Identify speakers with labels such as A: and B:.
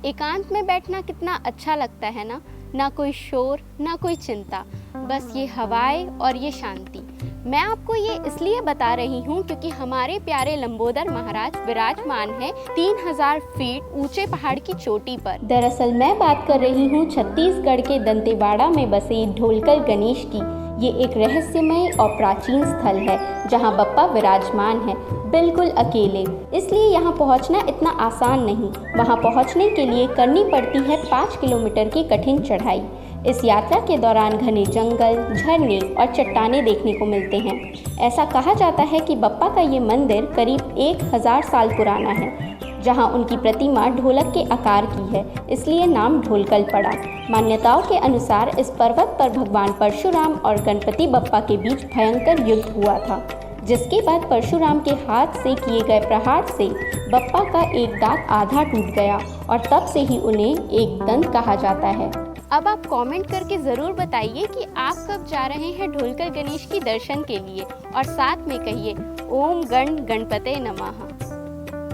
A: एकांत में बैठना कितना अच्छा लगता है ना कोई शोर, ना कोई चिंता, बस ये हवाएं और ये शांति। मैं आपको ये इसलिए बता रही हूँ क्योंकि हमारे प्यारे लंबोदर महाराज विराजमान है 3000 फीट ऊंचे पहाड़ की चोटी पर। दरअसल मैं बात कर रही हूँ छत्तीसगढ़ के दंतेवाड़ा में बसे ढोलकल गणेश की। ये एक रहस्यमय और प्राचीन स्थल है जहाँ बप्पा विराजमान है, बिल्कुल अकेले। इसलिए यहाँ पहुँचना इतना आसान नहीं। वहाँ पहुँचने के लिए करनी पड़ती है 5 किलोमीटर की कठिन चढ़ाई। इस यात्रा के दौरान घने जंगल, झरने और चट्टानें देखने को मिलते हैं। ऐसा कहा जाता है कि बप्पा का ये मंदिर करीब 1000 साल पुराना है, जहाँ उनकी प्रतिमा ढोलक के आकार की है, इसलिए नाम ढोलकल पड़ा। मान्यताओं के अनुसार इस पर्वत पर भगवान परशुराम और गणपति बप्पा के बीच भयंकर युद्ध हुआ था, जिसके बाद परशुराम के हाथ से किए गए प्रहार से बप्पा का एक दांत आधा टूट गया और तब से ही उन्हें एक दंत कहा जाता है। अब आप कमेंट करके ज़रूर बताइए कि आप कब जा रहे हैं ढोलकल गणेश की दर्शन के लिए, और साथ में कहिए ओम गण गणपते नमः।